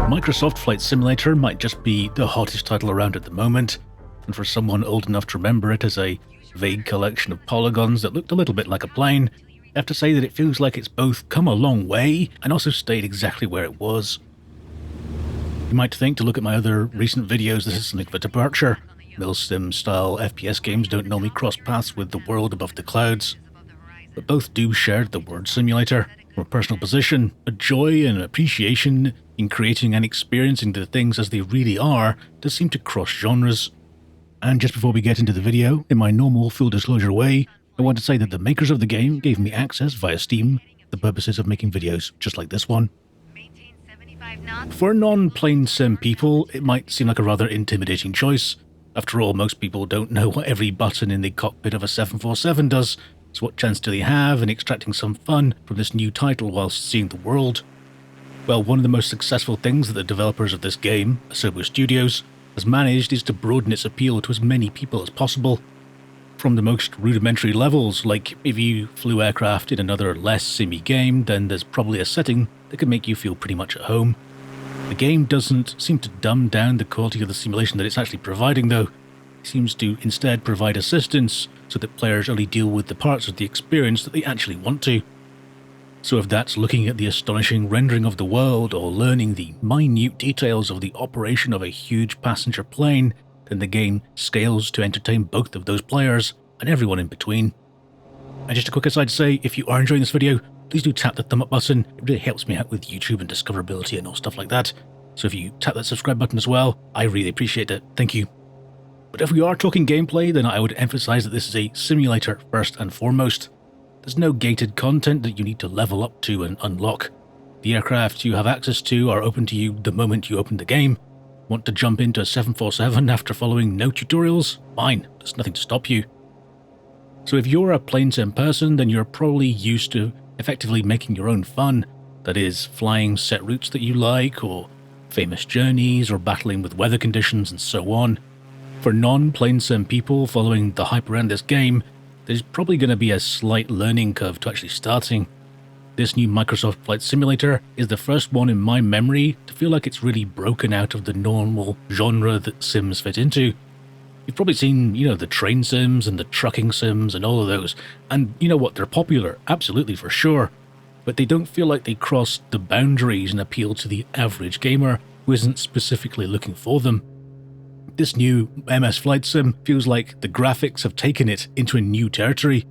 Microsoft Flight Simulator might just be the hottest title around at the moment, and for someone old enough to remember it as a vague collection of polygons that looked a little bit like a plane, I have to say that it feels like it's both come a long way and also stayed exactly where it was. You might think, to look at my other recent videos, this is something of a departure. Milsim style FPS games don't normally cross paths with the world above the clouds, but both do share the word simulator. From a personal position, a joy and appreciation in creating and experiencing the things as they really are does seem to cross genres. And just before we get into the video, in my normal full disclosure way, I want to say that the makers of the game gave me access via Steam for the purposes of making videos just like this one. For non-plane sim people, it might seem like a rather intimidating choice. After all, most people don't know what every button in the cockpit of a 747 does, so what chance do they have in extracting some fun from this new title whilst seeing the world? Well, one of the most successful things that the developers of this game, Asobo Studios, has managed is to broaden its appeal to as many people as possible. From the most rudimentary levels, like if you flew aircraft in another less simmy game, then there's probably a setting that can make you feel pretty much at home. The game doesn't seem to dumb down the quality of the simulation that it's actually providing though. It seems to instead provide assistance so that players only deal with the parts of the experience that they actually want to. So if that's looking at the astonishing rendering of the world or learning the minute details of the operation of a huge passenger plane, then the game scales to entertain both of those players and everyone in between. And just a quick aside to say, if you are enjoying this video, please do tap the thumb up button. It really helps me out with YouTube and discoverability and all stuff like that. So if you tap that subscribe button as well, I really appreciate it. Thank you. But if we are talking gameplay, then I would emphasize that this is a simulator first and foremost. There's no gated content that you need to level up to and unlock. The aircraft you have access to are open to you the moment you open the game. Want to jump into a 747 after following no tutorials? Fine, there's nothing to stop you. So if you're a plane sim person, then you're probably used to effectively making your own fun. That is, flying set routes that you like, or famous journeys, or battling with weather conditions and so on. For non-plane sim people following the hype around this game, there's probably going to be a slight learning curve to actually starting. This new Microsoft Flight Simulator is the first one in my memory to feel like it's really broken out of the normal genre that sims fit into. You've probably seen, the train sims and the trucking sims and all of those, and you know what, they're popular, absolutely for sure, but they don't feel like they cross the boundaries and appeal to the average gamer who isn't specifically looking for them. This new MS Flight Sim feels like the graphics have taken it into a new territory.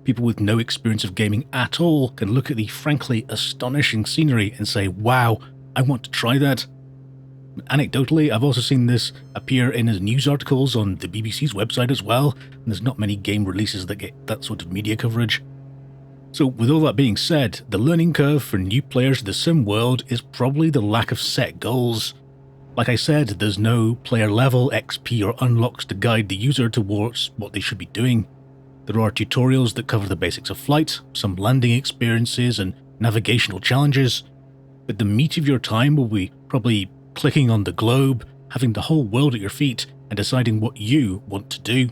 People with no experience of gaming at all can look at the frankly astonishing scenery and say, wow, I want to try that. Anecdotally, I've also seen this appear in news articles on the BBC's website as well, and there's not many game releases that get that sort of media coverage. So with all that being said, the learning curve for new players to the sim world is probably the lack of set goals. Like I said, there's no player level XP or unlocks to guide the user towards what they should be doing. There are tutorials that cover the basics of flight, some landing experiences and navigational challenges, but the meat of your time will be probably clicking on the globe, having the whole world at your feet, and deciding what you want to do.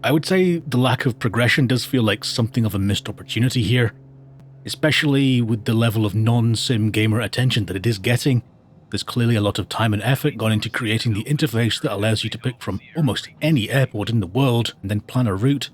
I would say the lack of progression does feel like something of a missed opportunity here, especially with the level of non-sim gamer attention that it is getting. There's clearly a lot of time and effort gone into creating the interface that allows you to pick from almost any airport in the world and then plan a route.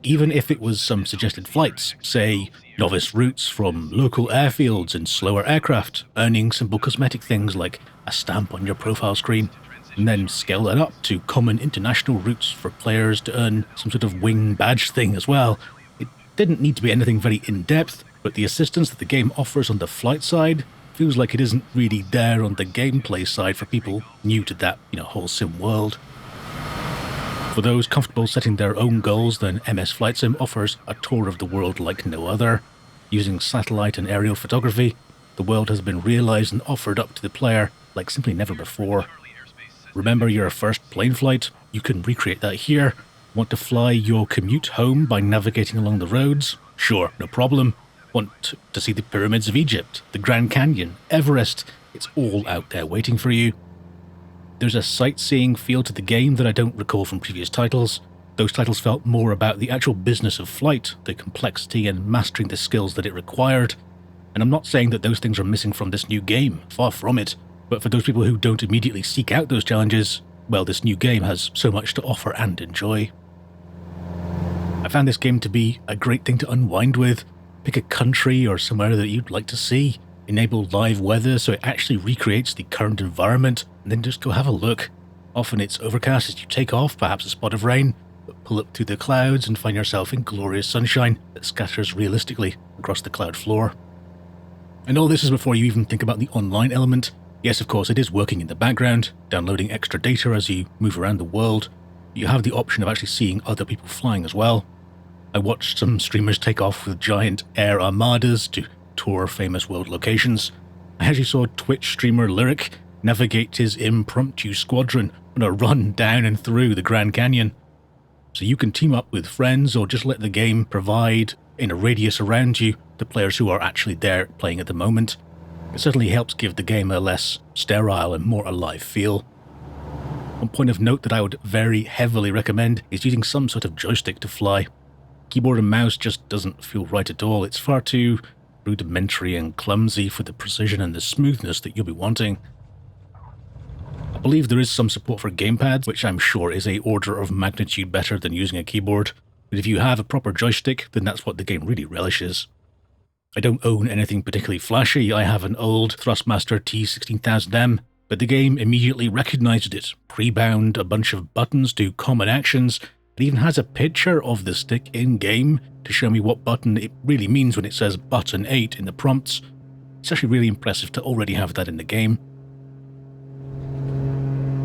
Even if it was some suggested flights, say novice routes from local airfields and slower aircraft, earning simple cosmetic things like a stamp on your profile screen, and then scale that up to common international routes for players to earn some sort of wing badge thing as well. It didn't need to be anything very in-depth, but the assistance that the game offers on the flight side feels like it isn't really there on the gameplay side for people new to that, whole sim world. For those comfortable setting their own goals, then MS Flight Sim offers a tour of the world like no other. Using satellite and aerial photography, the world has been realized and offered up to the player like simply never before. Remember your first plane flight? You can recreate that here. Want to fly your commute home by navigating along the roads? Sure, no problem. Want to see the pyramids of Egypt, the Grand Canyon, Everest? It's all out there waiting for you. There's a sightseeing feel to the game that I don't recall from previous titles. Those titles felt more about the actual business of flight, the complexity and mastering the skills that it required. And I'm not saying that those things are missing from this new game, far from it, but for those people who don't immediately seek out those challenges, well, this new game has so much to offer and enjoy. I found this game to be a great thing to unwind with. Pick a country or somewhere that you'd like to see, enable live weather so it actually recreates the current environment, and then just go have a look. Often it's overcast as you take off, perhaps a spot of rain, but pull up through the clouds and find yourself in glorious sunshine that scatters realistically across the cloud floor. And all this is before you even think about the online element. Yes, of course, it is working in the background, downloading extra data as you move around the world. You have the option of actually seeing other people flying as well. I watched some streamers take off with giant air armadas to tour famous world locations. I actually saw Twitch streamer Lyric navigate his impromptu squadron on a run down and through the Grand Canyon. So you can team up with friends or just let the game provide, in a radius around you, the players who are actually there playing at the moment. It certainly helps give the game a less sterile and more alive feel. One point of note that I would very heavily recommend is using some sort of joystick to fly. Keyboard and mouse just doesn't feel right at all. It's far too rudimentary and clumsy for the precision and the smoothness that you'll be wanting. I believe there is some support for gamepads, which I'm sure is a order of magnitude better than using a keyboard, but if you have a proper joystick, then that's what the game really relishes. I don't own anything particularly flashy. I have an old Thrustmaster T16000M, but the game immediately recognized it, pre-bound a bunch of buttons to common actions. It even has a picture of the stick in-game to show me what button it really means when it says button 8 in the prompts. It's actually really impressive to already have that in the game.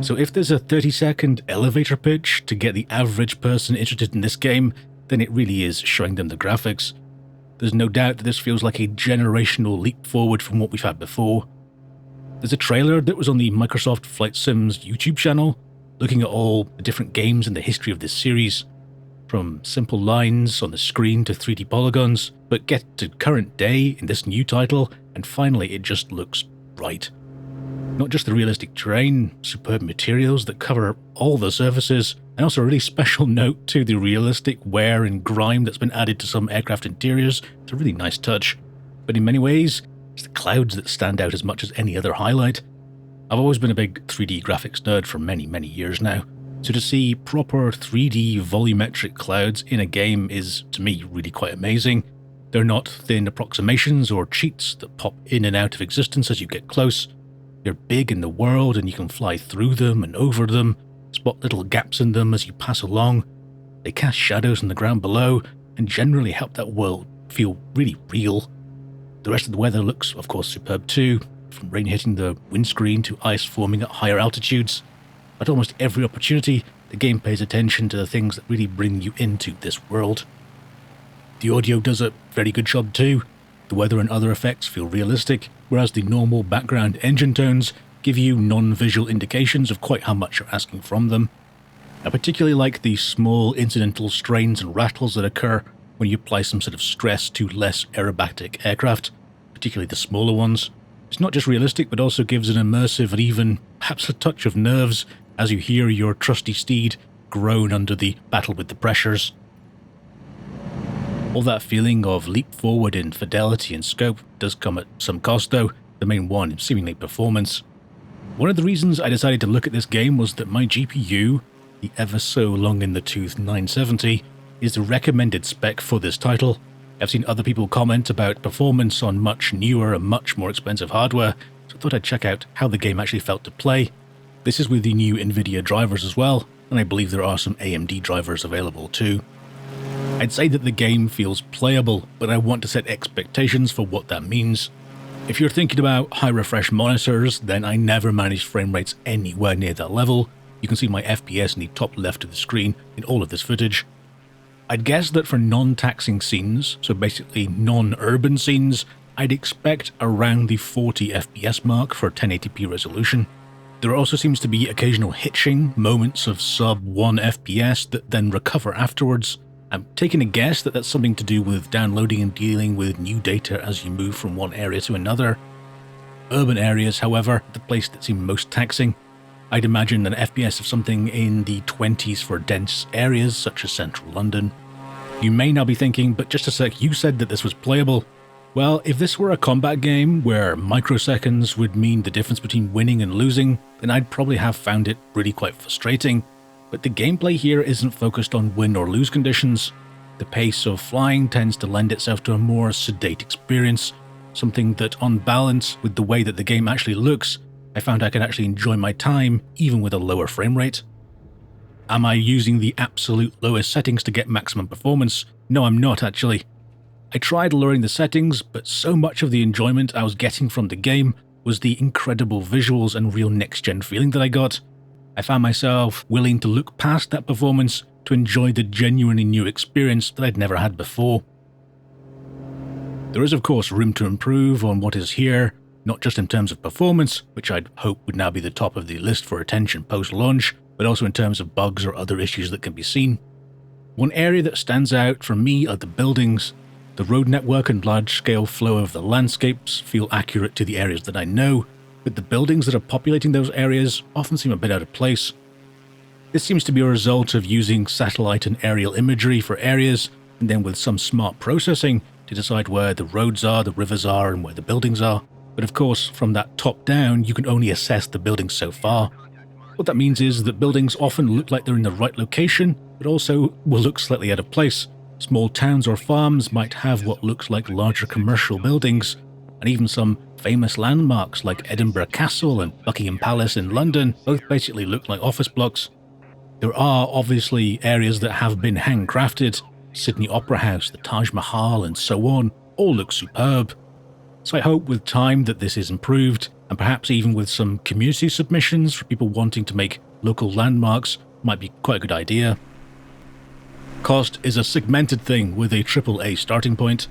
So if there's a 30-second elevator pitch to get the average person interested in this game, then it really is showing them the graphics. There's no doubt that this feels like a generational leap forward from what we've had before. There's a trailer that was on the Microsoft Flight Sims YouTube channel, looking at all the different games in the history of this series, from simple lines on the screen to 3D polygons, but get to current day in this new title, and finally it just looks right. Not just the realistic terrain, superb materials that cover all the surfaces, and also a really special note to the realistic wear and grime that's been added to some aircraft interiors. It's a really nice touch. But in many ways, it's the clouds that stand out as much as any other highlight. I've always been a big 3D graphics nerd for many, many years now, so to see proper 3D volumetric clouds in a game is, to me, really quite amazing. They're not thin approximations or cheats that pop in and out of existence as you get close. They're big in the world and you can fly through them and over them, spot little gaps in them as you pass along. They cast shadows on the ground below and generally help that world feel really real. The rest of the weather looks, of course, superb too, from rain hitting the windscreen to ice forming at higher altitudes. At almost every opportunity, the game pays attention to the things that really bring you into this world. The audio does a very good job too. The weather and other effects feel realistic, whereas the normal background engine tones give you non-visual indications of quite how much you're asking from them. I particularly like the small incidental strains and rattles that occur when you apply some sort of stress to less aerobatic aircraft, particularly the smaller ones. It's not just realistic, but also gives an immersive and even perhaps a touch of nerves as you hear your trusty steed groan under the battle with the pressures. All that feeling of leap forward in fidelity and scope does come at some cost though, the main one seemingly performance. One of the reasons I decided to look at this game was that my GPU, the ever so long in the tooth 970, is the recommended spec for this title. I've seen other people comment about performance on much newer and much more expensive hardware, so I thought I'd check out how the game actually felt to play. This is with the new Nvidia drivers as well, and I believe there are some AMD drivers available too. I'd say that the game feels playable, but I want to set expectations for what that means. If you're thinking about high refresh monitors, then I never managed frame rates anywhere near that level. You can see my FPS in the top left of the screen in all of this footage. I'd guess that for non-taxing scenes, so basically non-urban scenes, I'd expect around the 40 FPS mark for 1080p resolution. There also seems to be occasional hitching, moments of sub 1 FPS that then recover afterwards. I'm taking a guess that that's something to do with downloading and dealing with new data as you move from one area to another. Urban areas, however, the place that seem most taxing. I'd imagine an FPS of something in the 20s for dense areas such as central London. You may now be thinking, but just a sec, you said that this was playable. Well, if this were a combat game where microseconds would mean the difference between winning and losing, then I'd probably have found it really quite frustrating. But the gameplay here isn't focused on win or lose conditions. The pace of flying tends to lend itself to a more sedate experience, something that on balance with the way that the game actually looks, I found I could actually enjoy my time even with a lower frame rate. Am I using the absolute lowest settings to get maximum performance? No, I'm not actually. I tried lowering the settings, but so much of the enjoyment I was getting from the game was the incredible visuals and real next-gen feeling that I got. I found myself willing to look past that performance to enjoy the genuinely new experience that I'd never had before. There is of course room to improve on what is here, not just in terms of performance, which I'd hope would now be the top of the list for attention post-launch, but also in terms of bugs or other issues that can be seen. One area that stands out for me are the buildings. The road network and large-scale flow of the landscapes feel accurate to the areas that I know, but the buildings that are populating those areas often seem a bit out of place. This seems to be a result of using satellite and aerial imagery for areas, and then with some smart processing to decide where the roads are, the rivers are, and where the buildings are. But of course, from that top down, you can only assess the buildings so far. What that means is that buildings often look like they're in the right location, but also will look slightly out of place. Small towns or farms might have what looks like larger commercial buildings, and even some famous landmarks like Edinburgh Castle and Buckingham Palace in London both basically look like office blocks. There are obviously areas that have been handcrafted. Sydney Opera House, the Taj Mahal, and so on, all look superb. So I hope with time that this is improved, and perhaps even with some community submissions for people wanting to make local landmarks might be quite a good idea. Cost is a segmented thing with a AAA starting point.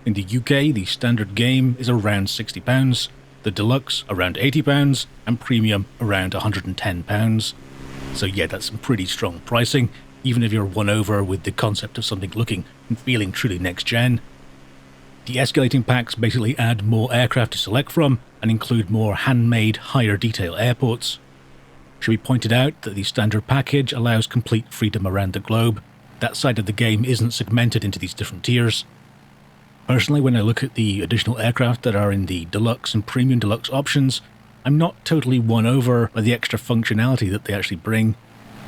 In the UK, the standard game is around £60, the deluxe around £80, and premium around £110. So yeah, that's some pretty strong pricing, even if you're won over with the concept of something looking and feeling truly next-gen. The escalating packs basically add more aircraft to select from and include more handmade, higher detail airports. Should be pointed out that the standard package allows complete freedom around the globe. That side of the game isn't segmented into these different tiers. Personally, when I look at the additional aircraft that are in the deluxe and premium deluxe options, I'm not totally won over by the extra functionality that they actually bring.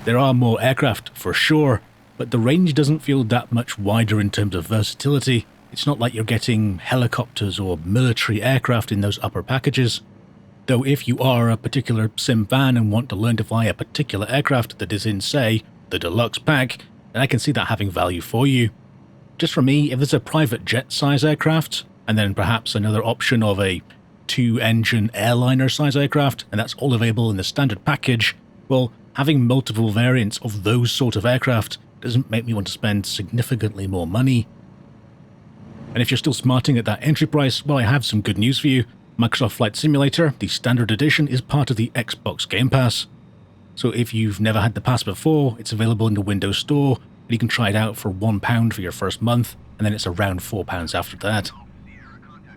There are more aircraft for sure, but the range doesn't feel that much wider in terms of versatility. It's not like you're getting helicopters or military aircraft in those upper packages. Though if you are a particular sim fan and want to learn to fly a particular aircraft that is in, say, the deluxe pack, then I can see that having value for you. Just for me, if there's a private jet-size aircraft, and then perhaps another option of a 2-engine airliner-size aircraft, and that's all available in the standard package, well, having multiple variants of those sort of aircraft doesn't make me want to spend significantly more money. And if you're still smarting at that entry price, well, I have some good news for you. Microsoft Flight Simulator, the standard edition, is part of the Xbox Game Pass. So if you've never had the pass before, it's available in the Windows Store, and you can try it out for £1 for your first month, and then it's around £4 after that.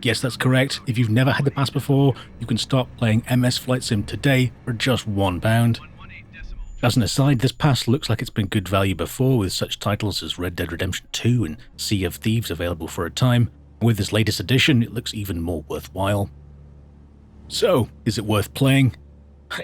Yes, that's correct. If you've never had the pass before, you can start playing MS Flight Sim today for just £1. As an aside, this pass looks like it's been good value before, with such titles as Red Dead Redemption 2 and Sea of Thieves available for a time. With this latest edition, it looks even more worthwhile. So, is it worth playing?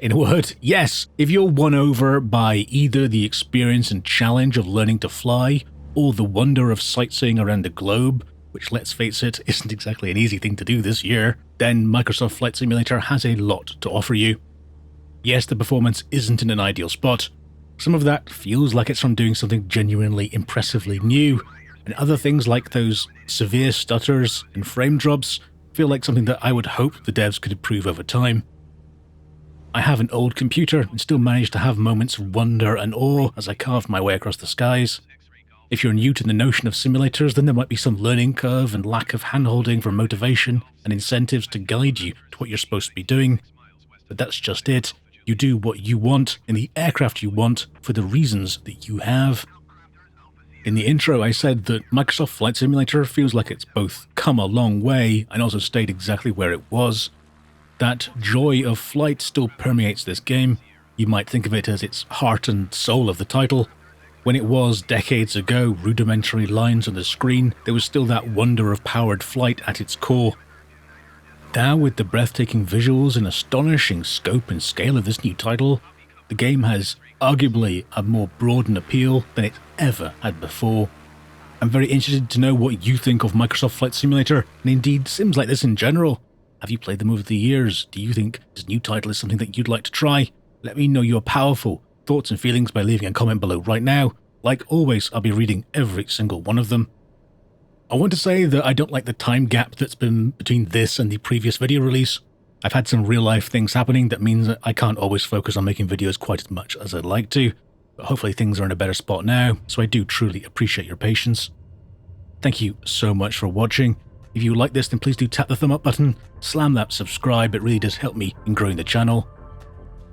In a word, yes. If you're won over by either the experience and challenge of learning to fly, or the wonder of sightseeing around the globe, which, let's face it, isn't exactly an easy thing to do this year, then Microsoft Flight Simulator has a lot to offer you. Yes, the performance isn't in an ideal spot. Some of that feels like it's from doing something genuinely impressively new, and other things like those severe stutters and frame drops feel like something that I would hope the devs could improve over time. I have an old computer and still manage to have moments of wonder and awe as I carve my way across the skies. If you're new to the notion of simulators, then there might be some learning curve and lack of handholding for motivation and incentives to guide you to what you're supposed to be doing. But that's just it. You do what you want in the aircraft you want for the reasons that you have. In the intro, I said that Microsoft Flight Simulator feels like it's both come a long way and also stayed exactly where it was. That joy of flight still permeates this game. You might think of it as its heart and soul of the title. When it was, decades ago, rudimentary lines on the screen, there was still that wonder of powered flight at its core. Now, with the breathtaking visuals and astonishing scope and scale of this new title, the game has arguably a more broadened appeal than it ever had before. I'm very interested to know what you think of Microsoft Flight Simulator, and indeed sims like this in general. Have you played them over the years? Do you think this new title is something that you'd like to try? Let me know your powerful thoughts and feelings by leaving a comment below right now. Like always, I'll be reading every single one of them. I want to say that I don't like the time gap that's been between this and the previous video release. I've had some real life things happening that means that I can't always focus on making videos quite as much as I'd like to, but hopefully things are in a better spot now, so I do truly appreciate your patience. Thank you so much for watching. If you like this, then please do tap the thumb up button, slam that subscribe, it really does help me in growing the channel.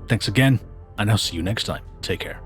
Thanks again, and I'll see you next time. Take care.